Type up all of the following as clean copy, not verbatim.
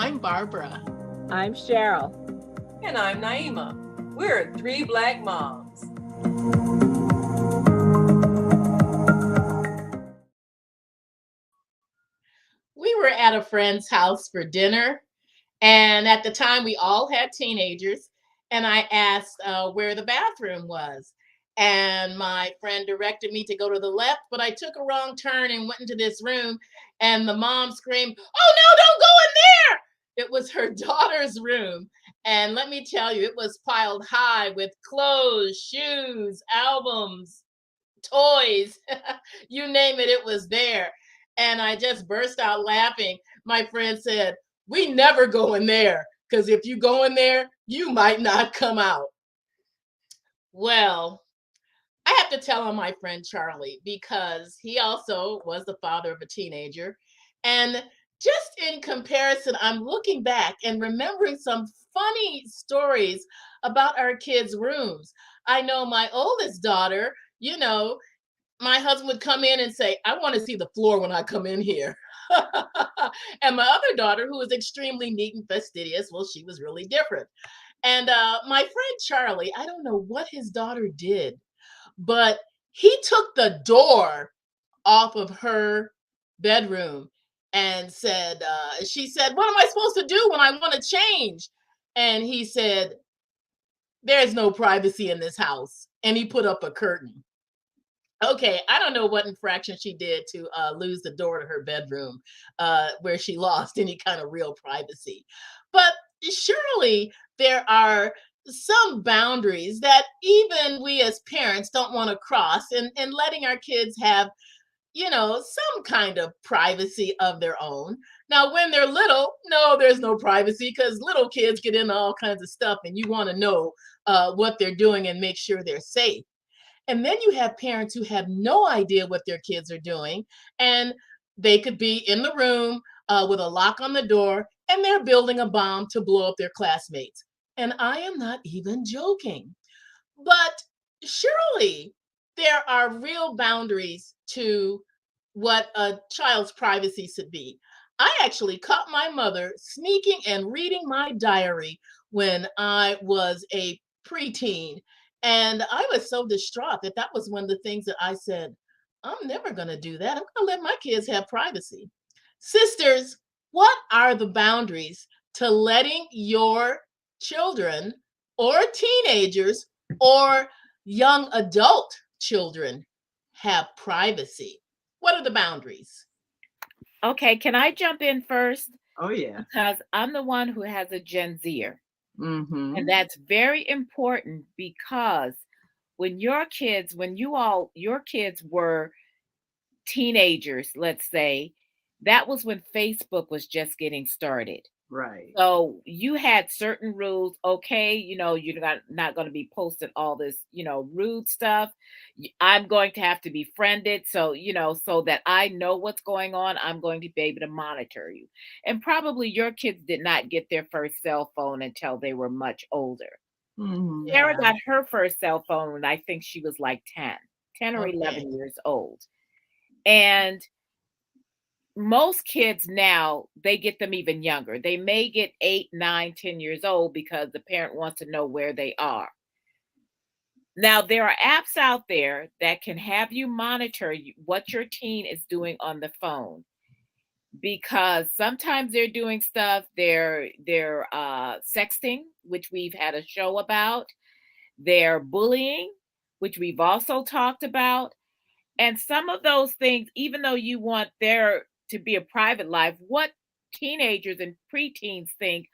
I'm Barbara. I'm Cheryl. And I'm Naima. We're three Black moms. We were at a friend's house for dinner, and at the time we all had teenagers, and I asked where the bathroom was. And my friend directed me to go to the left, but I took a wrong turn and went into this room, and the mom screamed, "Oh no, don't go in there!" It was her daughter's room. And let me tell you, it was piled high with clothes, shoes, albums, toys, you name it, it was there. And I just burst out laughing. My friend said, "We never go in there because if you go in there, you might not come out." Well, I have to tell on my friend Charlie because he also was the father of a teenager. And just in comparison, I'm looking back and remembering some funny stories about our kids' rooms. I know my oldest daughter, my husband would come in and say, "I want to see the floor when I come in here." And my other daughter, who was extremely neat and fastidious, well, she was really different. And my friend Charlie, I don't know what his daughter did, but he took the door off of her bedroom and she said, "What am I supposed to do when I want to change?" And he said, "There's no privacy in this house." And he put up a curtain. Okay, I don't know what infraction she did to lose the door to her bedroom, where she lost any kind of real privacy. But surely there are some boundaries that even we as parents don't want to cross, and letting our kids have, some kind of privacy of their own. Now, when they're little, no, there's no privacy because little kids get into all kinds of stuff and you want to know what they're doing and make sure they're safe. And then you have parents who have no idea what their kids are doing, and they could be in the room with a lock on the door, and they're building a bomb to blow up their classmates. And I am not even joking. But surely there are real boundaries to what a child's privacy should be. I actually caught my mother sneaking and reading my diary when I was a preteen. And I was so distraught that that was one of the things that I said, "I'm never going to do that. I'm going to let my kids have privacy." Sisters, what are the boundaries to letting your children or teenagers or young adult children have privacy? What are the boundaries? Okay, can I jump in first? Oh, yeah. Because I'm the one who has a Gen Zer. Mm-hmm. And that's very important because when your kids were teenagers, let's say, that was when Facebook was just getting started. Right. So you had certain rules. Okay, you're not going to be posting all this, rude stuff. I'm going to have to be friended. So, so that I know what's going on, I'm going to be able to monitor you. And probably your kids did not get their first cell phone until they were much older. Mm-hmm. Sarah got her first cell phone when I think she was like 10 or Okay. 11 years old. And most kids now, they get them even younger. They may get 8, 9, 10 years old because the parent wants to know where they are. Now, there are apps out there that can have you monitor what your teen is doing on the phone, because sometimes they're doing stuff, they're sexting, which we've had a show about. They're bullying, which we've also talked about. And some of those things, even though you want there to be a private life, what teenagers and preteens think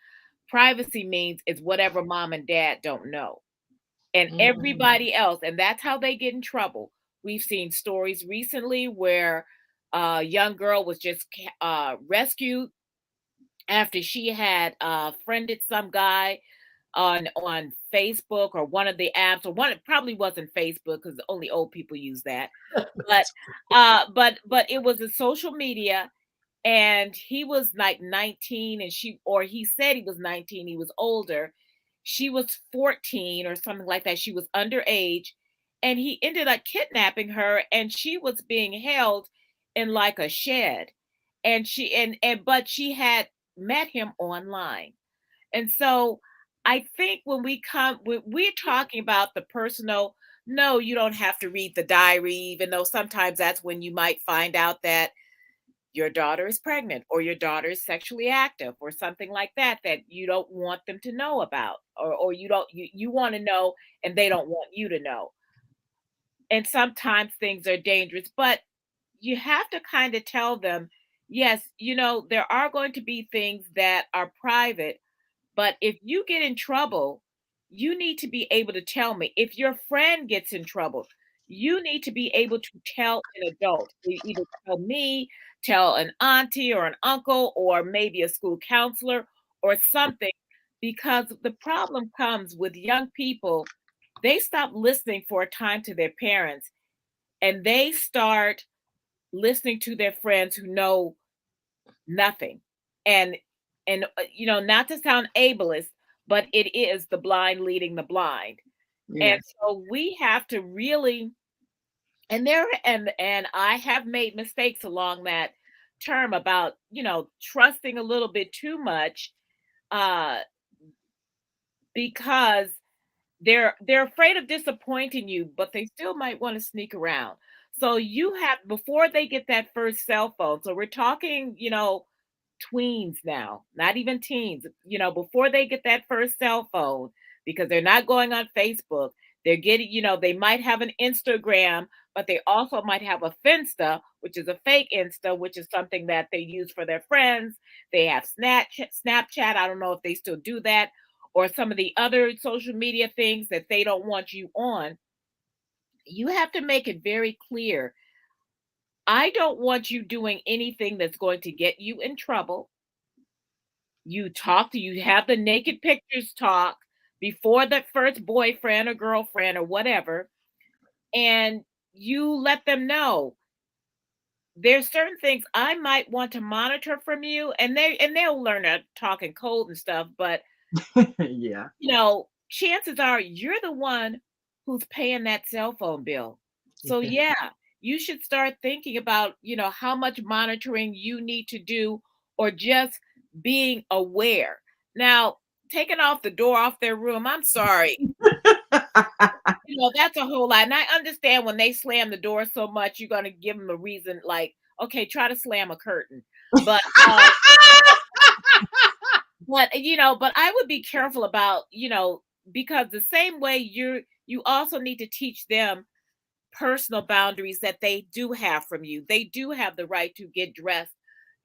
privacy means is whatever mom and dad don't know. And everybody else, and that's how they get in trouble. We've seen stories recently where a young girl was just rescued after she had friended some guy on Facebook or one of the apps, or one, it probably wasn't Facebook because only old people use that. But it was a social media, and he was like 19 and he said he was 19, he was older. She was 14 or something like that. She was underage, and he ended up kidnapping her, and she was being held in like a shed. And but she had met him online. And so I think when we're talking about the personal, no, you don't have to read the diary, even though sometimes that's when you might find out that your daughter is pregnant or your daughter is sexually active or something like that that you don't want them to know about, or you want to know and they don't want you to know. And sometimes things are dangerous, but you have to kind of tell them, yes, there are going to be things that are private, but if you get in trouble, you need to be able to tell me. If your friend gets in trouble, you need to be able to tell an adult. Either tell me, tell an auntie or an uncle, or maybe a school counselor or something. Because the problem comes with young people, they stop listening for a time to their parents and they start listening to their friends who know nothing. And not to sound ableist, but it is the blind leading the blind. And Yes. so we have to really, and I have made mistakes along that term about, trusting a little bit too much, uh because they're afraid of disappointing you, but they still might want to sneak around. So you have, before they get that first cell phone, so we're talking, tweens now, not even teens, before they get that first cell phone, because they're not going on Facebook, they're getting, they might have an Instagram, but they also might have a Finsta, which is a fake Insta, which is something that they use for their friends. They have Snapchat. I don't know if they still do that, or some of the other social media things that they don't want you on. You have to make it very clear. I don't want you doing anything that's going to get you in trouble. You have the naked pictures talk before the first boyfriend or girlfriend or whatever, and you let them know there's certain things I might want to monitor from you, and they'll learn to talk in code and stuff, but Yeah. chances are you're the one who's paying that cell phone bill. So yeah, you should start thinking about, how much monitoring you need to do, or just being aware. Now, taking off the door off their room, I'm sorry. That's a whole lot. And I understand when they slam the door so much, you're going to give them a reason, like, okay, try to slam a curtain. But but I would be careful about, because the same way you also need to teach them personal boundaries that they do have from you. They do have the right to get dressed,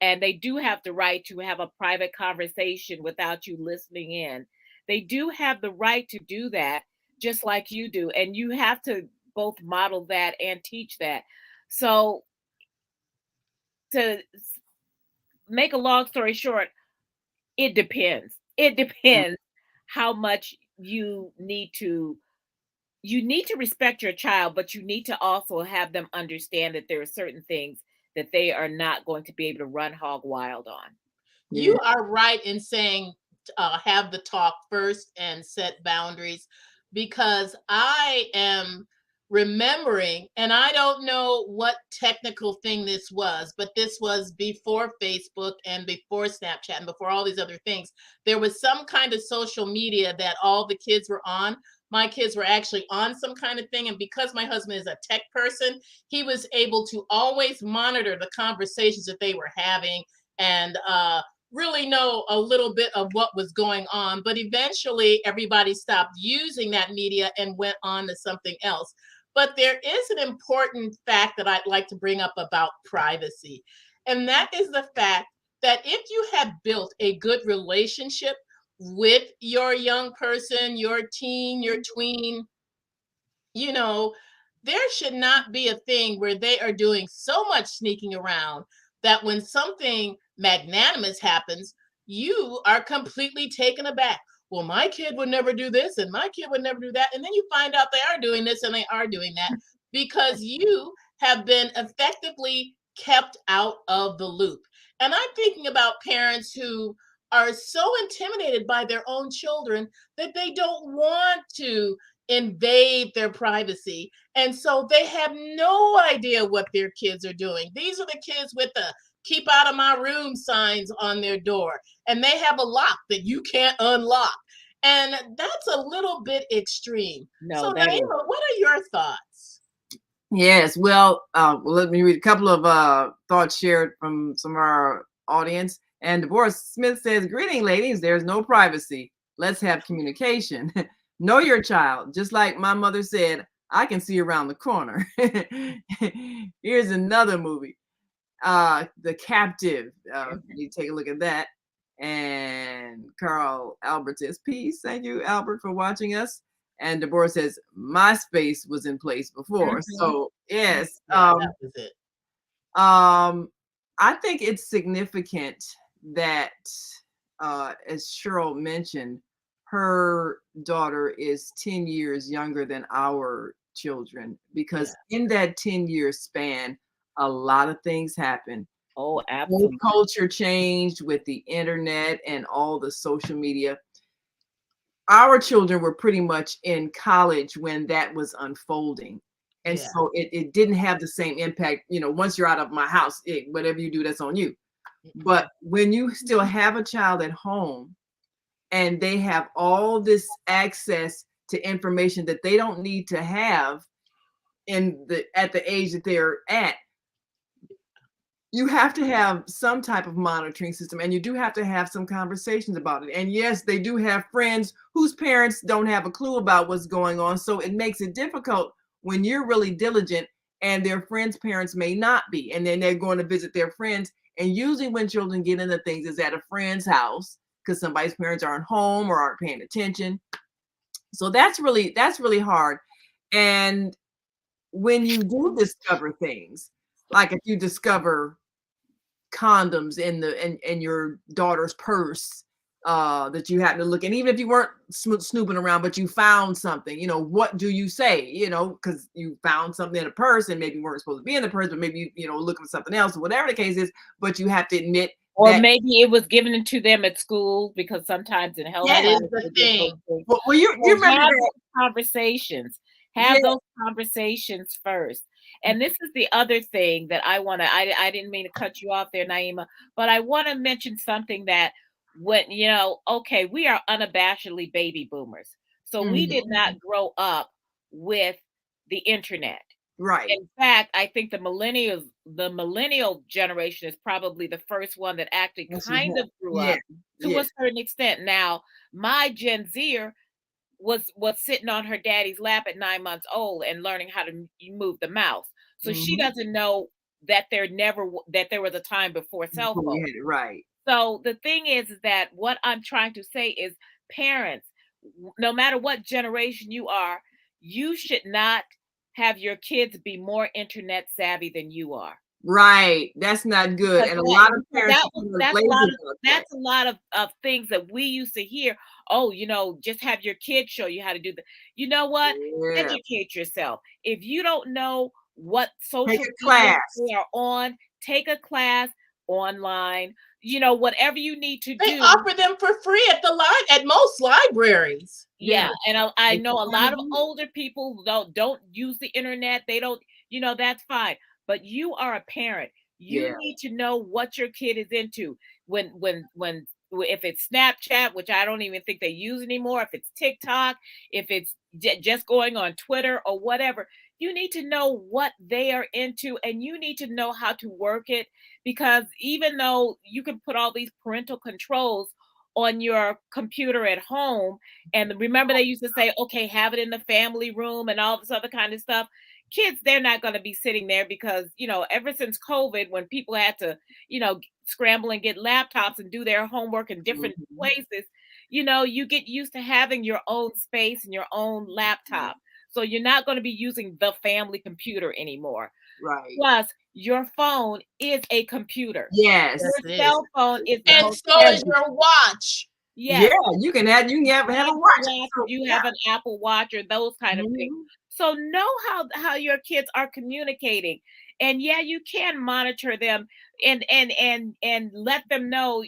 and they do have the right to have a private conversation without you listening in. They do have the right to do that just like you do, and you have to both model that and teach that. So to make a long story short, it depends. It depends how much you need to respect your child, but you need to also have them understand that there are certain things that they are not going to be able to run hog wild on. Yeah. You are right in saying have the talk first and set boundaries, because I am remembering, and I don't know what technical thing this was, but this was before Facebook and before Snapchat and before all these other things. There was some kind of social media that all the kids were on. My kids were actually on some kind of thing. And because my husband is a tech person, he was able to always monitor the conversations that they were having, and really know a little bit of what was going on. But eventually everybody stopped using that media and went on to something else. But there is an important fact that I'd like to bring up about privacy, and that is the fact that if you have built a good relationship with your young person, your teen, your tween, you know, there should not be a thing where they are doing so much sneaking around that when something magnanimous happens, you are completely taken aback. Well, my kid would never do this, and my kid would never do that. And then you find out they are doing this and they are doing that because you have been effectively kept out of the loop. And I'm thinking about parents who are so intimidated by their own children that they don't want to invade their privacy. And so they have no idea what their kids are doing. These are the kids with the keep out of my room signs on their door, and they have a lock that you can't unlock. And that's a little bit extreme. No, So, that is. Naima, what are your thoughts? Yes. Well, let me read a couple of thoughts shared from some of our audience. And Deborah Smith says, "Greeting, ladies. There's no privacy. Let's have communication. Know your child. Just like my mother said, I can see around the corner." Here's another movie, The Captive. You take a look at that. And Carl Albert says, "Peace. Thank you, Albert, for watching us." And Deborah says, "MySpace was in place before." So yes, Yeah, that was it. I think it's significant that, as Cheryl mentioned, her daughter is 10 years younger than our children, because in that 10-year span, a lot of things happen. Oh, Whole absolutely. culture changed with the internet and all the social media. Our children were pretty much in college when that was unfolding. And Yeah. so it didn't have the same impact. Once you're out of my house, whatever you do, that's on you. But when you still have a child at home and they have all this access to information that they don't need to have at the age that they're at, you have to have some type of monitoring system, and you do have to have some conversations about it. And yes, they do have friends whose parents don't have a clue about what's going on. So it makes it difficult when you're really diligent and their friends' parents may not be. And then they're going to visit their friends. And usually when children get into things is at a friend's house because somebody's parents aren't home or aren't paying attention. So that's really hard. And when you do discover things, like if you discover condoms in your daughter's purse that you happen to look, and even if you weren't snooping around, but you found something, what do you say? Because you found something in a purse and maybe weren't supposed to be in the purse, but maybe looking for something else or whatever the case is. But you have to admit, or maybe it was given to them at school, because sometimes in health, that is the thing. Well, you remember have that? those conversations. Have those conversations first. And this is the other thing that I want to, I didn't mean to cut you off there, Naima, but I want to mention something that when, okay, we are unabashedly baby boomers. So we did not grow up with the internet. Right. In fact, I think the millennial generation is probably the first one that actually kind of grew up to a certain extent. Now, my Gen Zer was sitting on her daddy's lap at 9 months old and learning how to move the mouse. So she doesn't know that there was a time before cell phones. Right. So the thing is that what I'm trying to say is, parents, no matter what generation you are, you should not have your kids be more internet savvy than you are. Right. That's not good. And a lot of parents, that's a lot of things that we used to hear. Oh, just have your kids show you how to do that. You know what? Educate yourself. If you don't know what social media they are on, take a class online. Whatever you need to do. They offer them for free at most libraries. Yeah, and I know a lot of older people don't use the internet. They don't, that's fine. But you are a parent. You need to know what your kid is into. If it's Snapchat, which I don't even think they use anymore, if it's TikTok, if it's just going on Twitter or whatever, you need to know what they are into, and you need to know how to work it, because even though you can put all these parental controls on your computer at home, and remember they used to say, okay, have it in the family room and all this other kind of stuff. Kids, they're not going to be sitting there because, ever since COVID, when people had to, scramble and get laptops and do their homework in different places, you get used to having your own space and your own laptop. So you're not going to be using the family computer anymore. Right. Plus, your phone is a computer. Yes. Your cell phone is, and so is your watch. Yes. Yeah, you can have a watch. You have an Apple Watch or those kind of things. So know how your kids are communicating. And you can monitor them and let them know,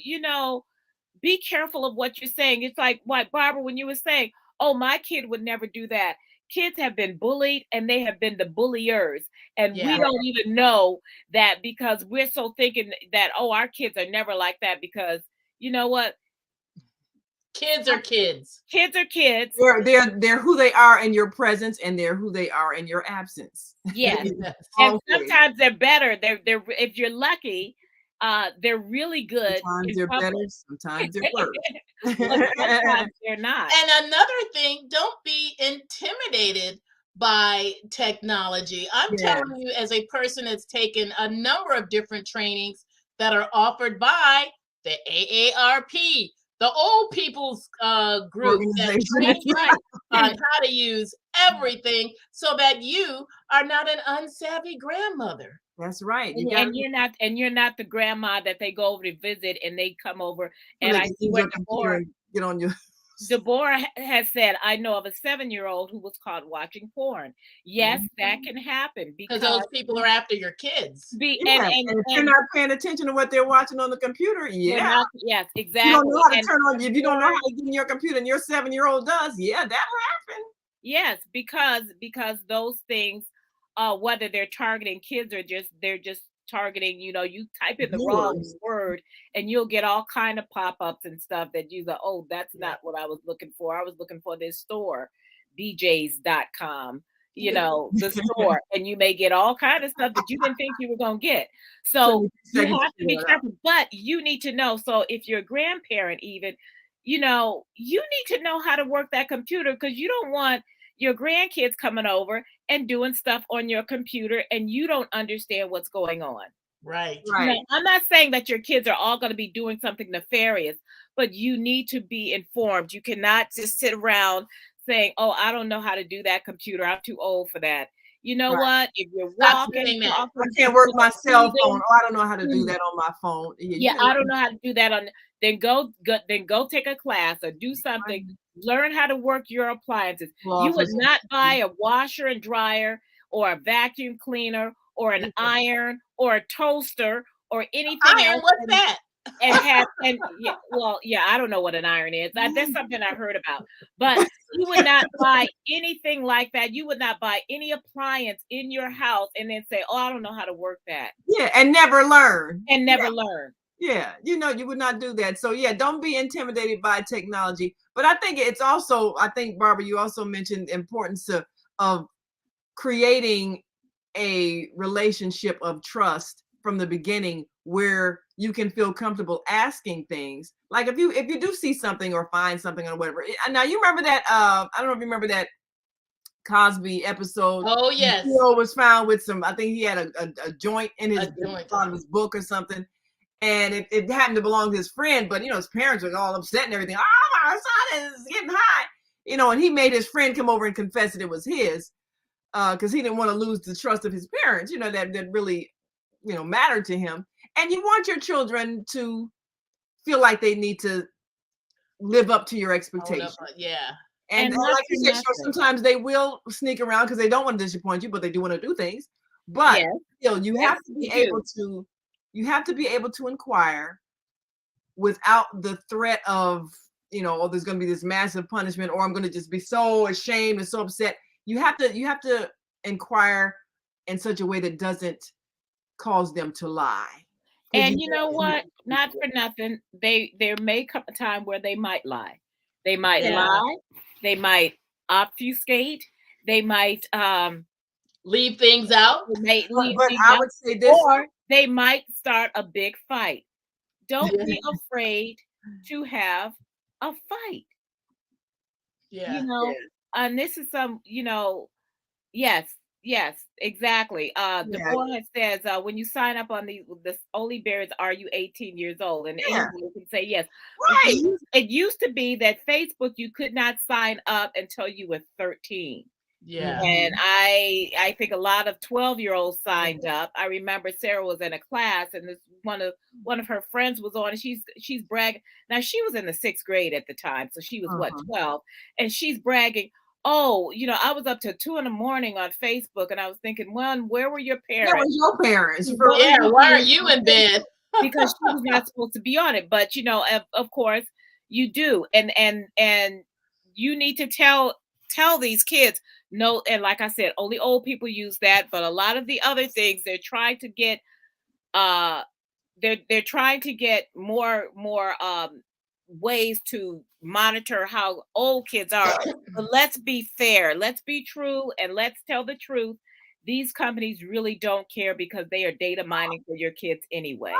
be careful of what you're saying. It's like what Barbara, when you were saying, oh, my kid would never do that. kids have been bullied and they have been the bulliers. And we Yeah. don't even know that because we're so thinking that, oh, our kids are never like that because you know what? Kids are kids. Kids are kids. They're who they are in your presence, and they're who they are in your absence. Yes. Yes. And Always. sometimes they're better. They're if you're lucky, they're really good. Sometimes in they're public. better, sometimes they're worse. But sometimes they're not. And another thing, don't be intimidated by technology. I'm Yeah. telling you, as a person that's taken a number of different trainings that are offered by the AARP, the old people's group that Organization. trains you on how to use everything so that you are not an unsavvy grandmother. That's right. You And gotta you're not the grandma that they go over to visit and they come over and like I use see your what computer and get on your Deborah has said, I know of a 7-year-old who was caught watching porn. Yes, that can happen Because because those people are after your kids. be yeah. And if you're not paying attention to what they're watching on the computer, they're yeah. not- yes, You exactly. don't know how to And turn on if you don't know how to get in your computer and your 7-year-old does, yeah, that'll happen. yes, because those things, whether they're targeting kids or they're just targeting, you type in the wrong Viewers. word and you'll get all kind of pop-ups and stuff that you go, oh, that's not what I was looking for. I was looking for this store, bjs.com, the store, and you may get all kind of stuff that you didn't think you were going to get. So you have to be careful, but you need to know. So if you're a grandparent, even, you need to know how to work that computer because you don't want your grandkids coming over and doing stuff on your computer and you don't understand what's going on. Right. I'm not saying that your kids are all going to be doing something nefarious, but you need to be informed. You cannot just sit around saying, oh, I don't know how to do that computer. I'm too old for that. You know what? If you're walking, I can't work my cell phone. Oh, I don't know how to do that on my phone. I don't know how to do that on. Then go take a class or do something. Learn how to work your appliances. You would not buy a washer and dryer or a vacuum cleaner or an iron or a toaster or anything else. What's that? I don't know what an iron is. That's something I heard about. But you would not buy anything like that. You would not buy any appliance in your house and then say, oh, I don't know how to work that. Yeah, and never learn. Learn. Yeah, you would not do that. So yeah, don't be intimidated by technology. But I think it's also, Barbara, you also mentioned the importance of creating a relationship of trust from the beginning where you can feel comfortable asking things. Like if you do see something or find something or whatever. Now you remember that I don't know if you remember that Cosby episode. Oh yes. He was found with some, I think he had a joint in his book or something. And it happened to belong to his friend, but his parents were all upset and everything. Oh, my son is getting high, and he made his friend come over and confess that it was his, because he didn't want to lose the trust of his parents, that really, mattered to him. And you want your children to feel like they need to live up to your expectations. Yeah. And like you said, sometimes they will sneak around because they don't want to disappoint you, but they do want to do things. But you have to be able to. You have to be able to inquire without the threat of, oh, there's going to be this massive punishment, or I'm going to just be so ashamed and so upset. You have to inquire in such a way that doesn't cause them to lie. And you know what? Not for nothing. There may come a time where they might lie. They might lie. They might obfuscate. They might leave things out. I would say this. Or they might start a big fight. Don't be afraid to have a fight. Yeah. And this is some, yes, exactly. Deborah says, when you sign up on the Only Bears, are you 18 years old? And anyone can say yes. Right. It used to be that Facebook, you could not sign up until you were 13. Yeah. And I think a lot of 12-year-olds signed up. I remember Sarah was in a class and this one of her friends was on and she's bragging. Now she was in the 6th grade at the time. So she was 12, and she's bragging, oh, I was up till 2 a.m. on Facebook and I was thinking, well, where were your parents? Where was your parents? Yeah, why are you in bed? Because she was not supposed to be on it. But of course you do. And you need to tell tell these kids no. And like I said, only old people use that, but a lot of the other things they're trying to get uh they're trying to get more ways to monitor how old kids are. But let's be fair, let's be true, and let's tell the truth. These companies really don't care because they are data mining for your kids anyway.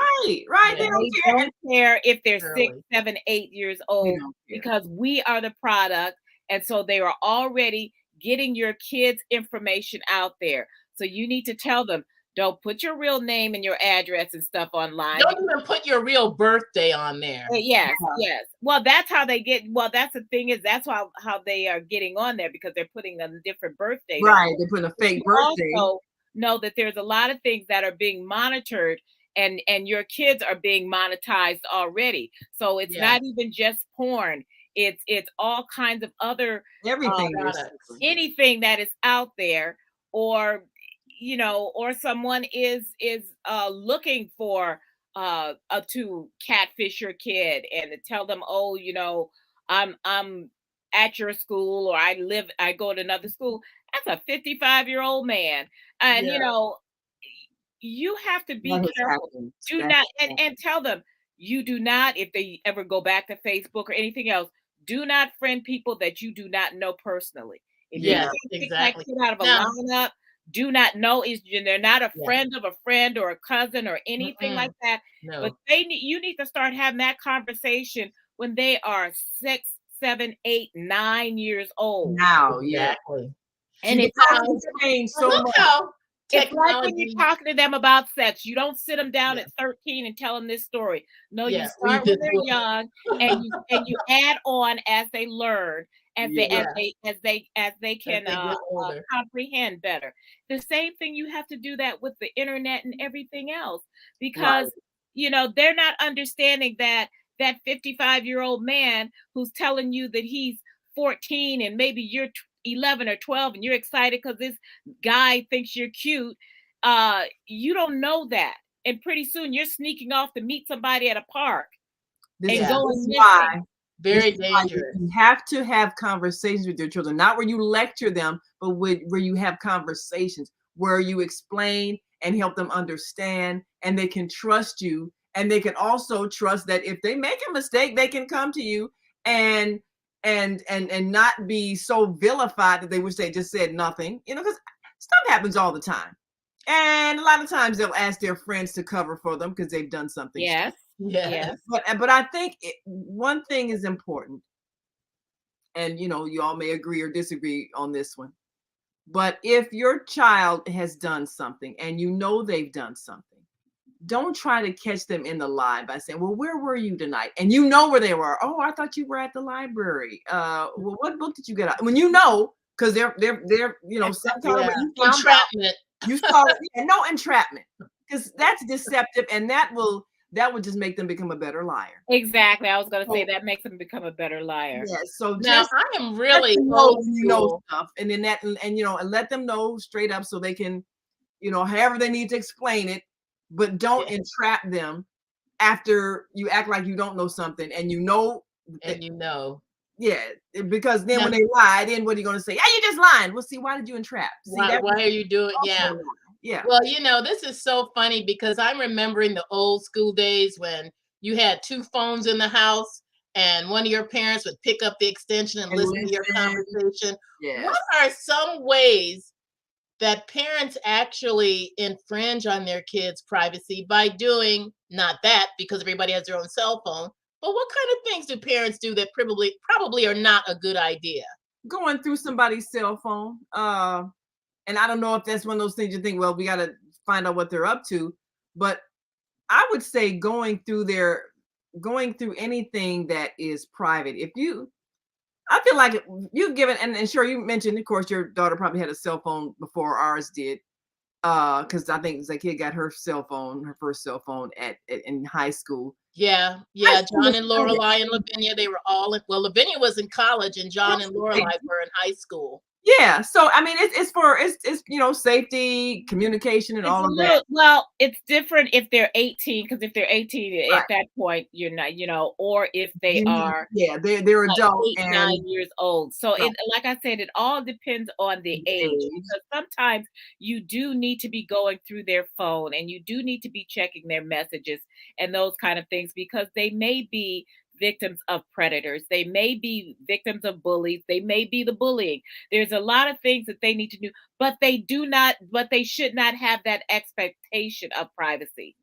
Right. They Yeah. don't They care. don't care if they're 6, Really. 7, 8 years They old don't care. because we are the product. And so they are already getting your kids' information out there. So you need to tell them, don't put your real name and your address and stuff online. Don't even put your real birthday on there. Yes, yes. Well, that's how they get. Well, that's the thing is that's how they are getting on there because they're putting a different birthday. Right. They're putting a fake You birthday. also know that there's a lot of things that are being monitored, and your kids are being monetized already. So it's Yeah. not even just porn. It's all kinds of other Everything. products. anything that is out there, or or someone is looking for to catfish your kid and to tell them, oh, I'm at your school, or I go to another school. That's a 55-year-old man. And Yeah. you have to be That has careful. happened. Do That not has and happened. tell them, you do not, if they ever go back to Facebook or anything else, do not friend people that you do not know personally. If you Yes, can't pick that exactly. kid out of a Now, lineup, do not know is they're not a Yeah. friend of a friend or a cousin or anything like that. But no. you need to start having that conversation when they are 6, 7, 8, 9 years old. Now, yeah. Exactly. And See, it's the not, times have changed so Look much. how it's like when you're technology. talking to them about sex. You don't sit them down Yeah. at 13 and tell them this story. No, you Yeah, we start when just they're do it. young, and you add on as they learn, as they Yeah. as they can they get older. comprehend better. The same thing, you have to do that with the internet and everything else, Right. because they're not understanding that 55-year-old man who's telling you that he's 14 and maybe you're 11 or 12 and you're excited because this guy thinks you're cute. You don't know that, and pretty soon you're sneaking off to meet somebody at a park This and Yeah. is going this is missing. why Very this is why dangerous. you have to have conversations with your children, not where you lecture them, but where you have conversations, where you explain and help them understand, and they can trust you, and they can also trust that if they make a mistake, they can come to you and not be so vilified that they wish they just said nothing, because stuff happens all the time. And a lot of times they'll ask their friends to cover for them because they've done something. Yes. Yes. Yes. But I think one thing is important, and you all may agree or disagree on this one. But if your child has done something and they've done something, don't try to catch them in the lie by saying, "Well, where were you tonight?" And where they were. "Oh, I thought you were at the library. Well, what book did you get out?" When because they're sometimes Yeah. when you found out, Entrapment. you saw no entrapment, because that's deceptive, and that will just make them become a better liar. Exactly. I was going to say that makes them become a better liar. Yes. So Now just I am let really them know old when you know school. stuff, and then and let them know straight up so they can, however they need to explain it, but don't Yeah. entrap them after you act like you don't know something, and And yeah, because then Now- when they lie, then what are you going to say? "Yeah, you just lying." Well, see, why did you entrap? See, why are you doing? Yeah. yeah. Well, this is so funny because I'm remembering the old school days when you had two phones in the house and one of your parents would pick up the extension and listen to your conversation. Yes. What are some ways that parents actually infringe on their kids' privacy by doing not that, because everybody has their own cell phone, but what kind of things do parents do that probably are not a good idea? Going through somebody's cell phone. And I don't know if that's one of those things you think, well, we got to find out what they're up to. But I would say going through anything that is private. I feel like you give it, and sure, you mentioned, of course, your daughter probably had a cell phone before ours did. Because I think the kid got her first cell phone in high school. Yeah. John and Lorelai and Lavinia, they were all Lavinia was in college and John and Lorelai were in high school. Yeah. So I mean, it's for safety, communication, and It's all a of little, that. well, it's different if they're 18, because if they're 18 Right. at that point, you're not, or if they You need, are yeah, they're like adult 8, and 9 years old. So right, it, like I said, it all depends on the age, age. because sometimes you do need to be going through their phone and you do need to be checking their messages and those kind of things, because they may be victims of predators. They may be victims of bullies. They may be the bullying. There's a lot of things that they need to do, but they should not have that expectation of privacy.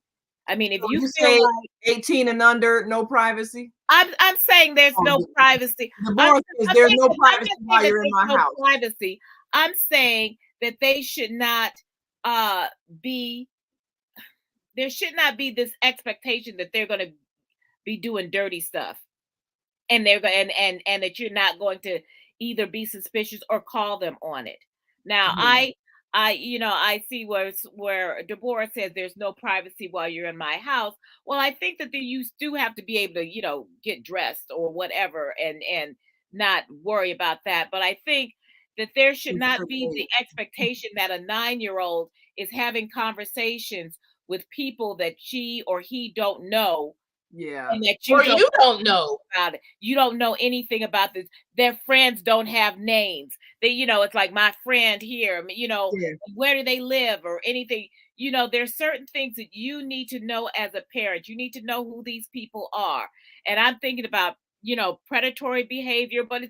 I mean, if So you you feel say like 18 and under, no privacy. I'm saying there's Oh, no privacy. I'm divorce is I'm there's saying no I'm privacy not saying while that you're in there's my no house. privacy. I'm saying that they should not uh be there should not be this expectation that they're going to be doing dirty stuff, and they're going and that you're not going to either be suspicious or call them on it. Now, Yeah, I see where Deborah says there's no privacy while you're in my house. Well, I think that you do have to be able to, get dressed or whatever, and not worry about that. But I think that there should it's not certain be the age. expectation that a 9-year-old is having conversations with people that she or he don't know, Yeah. and that you Or don't you don't know. about it. You don't know anything about this. Their friends don't have names. It's like my friend here, Yeah. where do they live or anything. There's certain things that you need to know as a parent. You need to know who these people are. And I'm thinking about, predatory behavior, but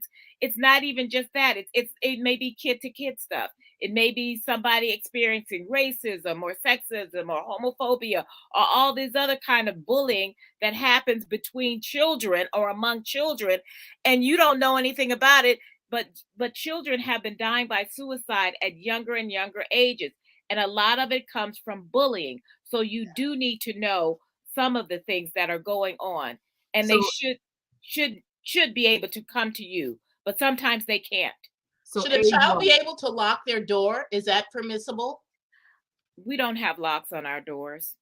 it's not even just that. It may be kid to kid stuff. It may be somebody experiencing racism or sexism or homophobia or all this other kind of bullying that happens between children or among children, and you don't know anything about it. But children have been dying by suicide at younger and younger ages, and a lot of it comes from bullying. So you do need to know some of the things that are going on, and they So should be able to come to you, but sometimes they can't. so Should a age child be wise. able to lock their door? Is that permissible? We don't have locks on our doors.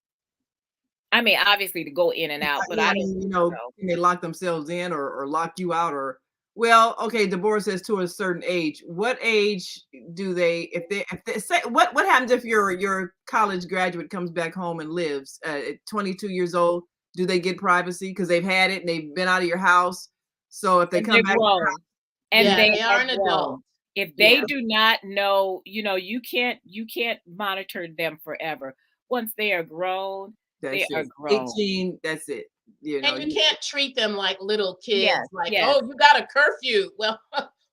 I mean, obviously to go in and out, but Yeah, I I don't mean, think so. can they lock themselves in or lock you out well, okay, Deborah says to a certain age. What age do they if they say what happens if your college graduate comes back home and lives at 22 years old? Do they get privacy because they've had it and they've been out of your house? So if they And they're come back, grown. And Yeah, they they are are an grown. adult. If they yeah, do not know, you can't monitor them forever. Once they are grown, they that's are it. grown. 18, that's it. And you can't treat them like little Yes, kids, like, yes. oh, you got a curfew. Well,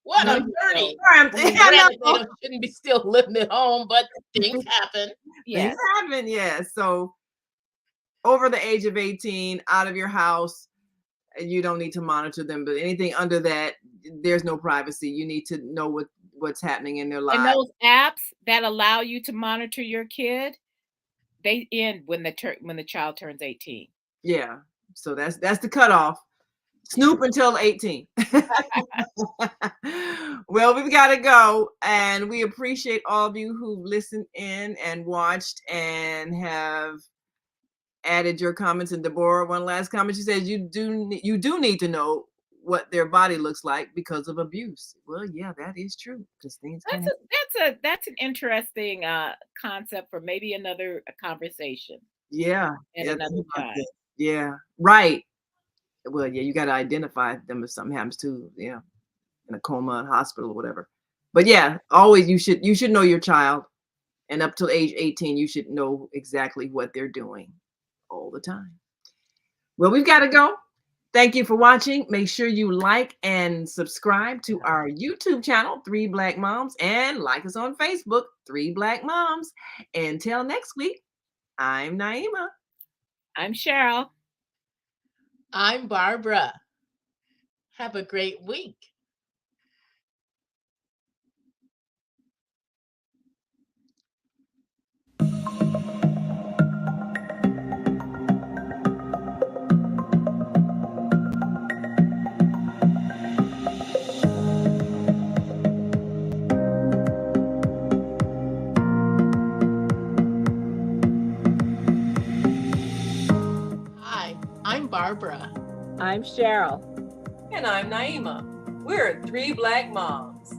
what? No, I'm you 30. don't. I mean, granted, they shouldn't be still living at home, but things happen. Things Yes. happen, yeah. So over the age of 18, out of your house, you don't need to monitor them. But anything under that, there's no privacy. You need to know what's happening in their And lives. those apps that allow you to monitor your kid, they end when the child turns 18. Yeah. So that's the cutoff. Snoop until 18. Well, we've got to go. And we appreciate all of you who listened in and watched and have added your comments. And Deborah, one last comment. She says you do need to know what their body looks like because of abuse. Well, yeah, that is true. Because things can happen. That's an interesting concept for maybe another conversation Yeah. at Yeah, another think about time. that. Yeah. Right. Well, yeah, you got to identify them if something happens to, yeah, in a coma, hospital, or whatever. But yeah, always you should know your child, and up till age 18, you should know exactly what they're doing all the time. Well, we've got to go. Thank you for watching. Make sure you like and subscribe to our YouTube channel, 3 Black Moms, and like us on Facebook, 3 Black Moms. Until next week, I'm Naima. I'm Cheryl. I'm Barbara. Have a great week. Hi, I'm Barbara. I'm Cheryl. And I'm Naima. We're 3 Black Moms.